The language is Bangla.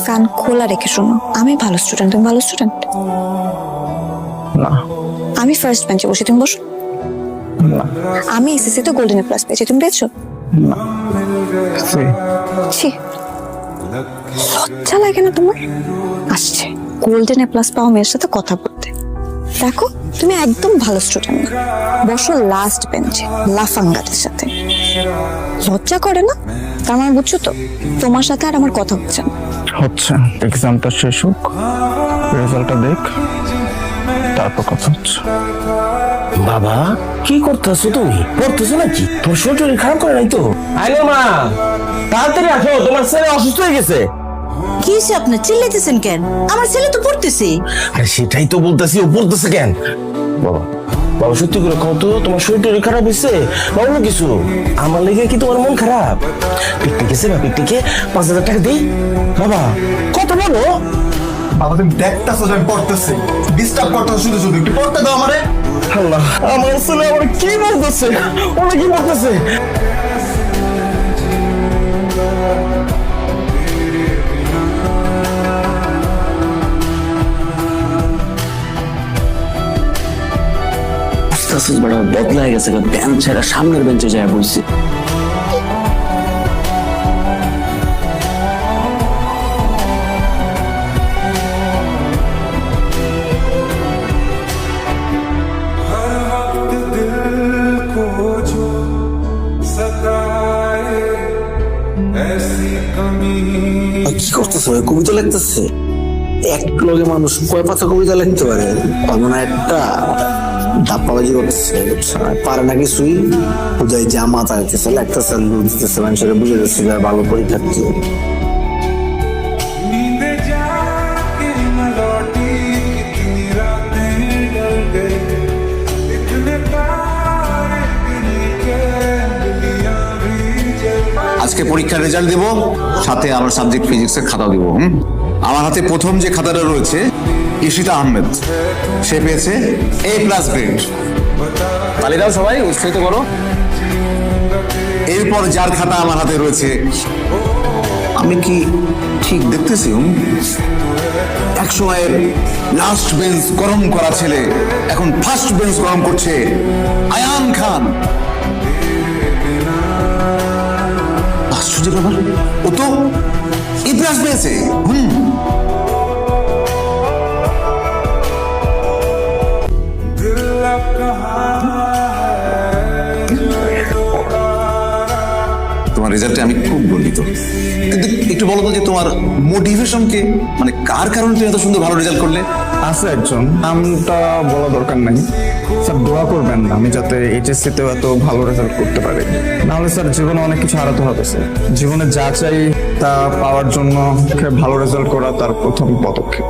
কান খোলা রেখে শোনো, আমি ভালো স্টুডেন্ট। তুমি ভালো স্টুডেন্ট না। আমি ফার্স্ট বেঞ্চে বসে, তুমি বসো। না। আমি এসএসসি তে গোল্ডেন প্লাস পেয়েছি, তুমি পেয়েছো? না। সি। ছি, লজ্জা লাগে না তোমার? আসছে গোল্ডেন প্লাস পাওয়া মেয়ের সাথে কথা বলতে। দেখো তুমি একদম ভালো স্টুডেন্ট না, বসো লাস্ট বেঞ্চে লাফাঙ্গাদের সাথে। লজ্জা করে না? তার মানে বুঝছো তো তোমার সাথে আর আমার কথা হচ্ছে না। হচ্ছে, এক্সামটা শেষ হোক, রেজাল্টটা দেখ, তারপর কথা হচ্ছে। বাবা কি করতেছো তুমি? পড়তেছো নাকি? তোমার শরীর খারাপ করে নাই তো? আইলো মা, তাড়াতাড়ি আসো, তোমার ছেলে অসুস্থ হয়ে গেছে। কি হয়েছে আপনার? চিল্লাইতেছেন কেন? আমার ছেলে তো পড়তেছে। আরে সেটাই তো বলতেছি, ও পড়তেছে কেন? বাবা বাবা সত্যি করে কত তোমার শরীর খারাপ হয়েছে? বলো না কিছু, আমার লেগে কি তোমার মন খারাপ? পিকনিক গেছে বা পিকনিকে 5,000 টাকা দিই। বাবা কত বলো? বাবা তুমি দেখতেছো যে আমি পড়তেছি, ডিস্টার্ব করতেছো শুধু শুধু, একটু পড়তে দাও আমারে। আল্লাহ, আমার ছেলে আমার কি বলতেছে? ওরা কি বলতেছে? বদলায় গেছে, বেঞ্চ ছেড়ে সামনের বেঞ্চে যায় বলছি। কি করতেছে? কবিতা লিখতেছে? এক লগে মানুষ কয় পাতা কবিতা লিখতে পারে? মনে একটা ধাপ্পাবাজি করতেছে, পারে না কিছুই। বুঝাই জামা চাইতেছে, লাগতেছে, লুট দিতেছে, মানুষের বুঝে দিচ্ছে ভালো পরীক্ষার্থী। আজকে পরীক্ষার রেজাল্ট দেব, সাথে আমার সাবজেক্ট ফিজিক্সের খাতা দিব। আমার হাতে প্রথম যে খাতাটা রয়েছে ঈশিতা আহমেদ, সে পেয়েছে A+ গ্রেড। তালি দাও সবাই, উৎসাহিত করো। এরপর যার খাতা আমার হাতে রয়েছে, আমি কি ঠিক দেখতেছি? এক সময়ের লাস্ট বেঞ্চ গরম করা ছেলে এখন ফার্স্ট বেঞ্চ গরম করছে, আয়ান খান। আশ্চর্য ব্যাপার, ও তো A+ পেয়েছে। তোমার রেজাল্টে আমি খুব গর্বিত, কিন্তু একটু বলো তো যে তোমার মোটিভেশন কে, মানে কার কারণে তুমি এত সুন্দর ভালো রেজাল্ট করলে? আছে একজন, নামটা বলা দরকার নাই। স্যার দোয়া করবেন আমি যাতে এইচএসসি তেও এত ভালো রেজাল্ট করতে পারি, নাহলে স্যার জীবনে অনেক কিছু হারাতে হবে। স্যার জীবনে যা চাই তা পাওয়ার জন্য ভালো রেজাল্ট করা তার প্রথম পদক্ষেপ।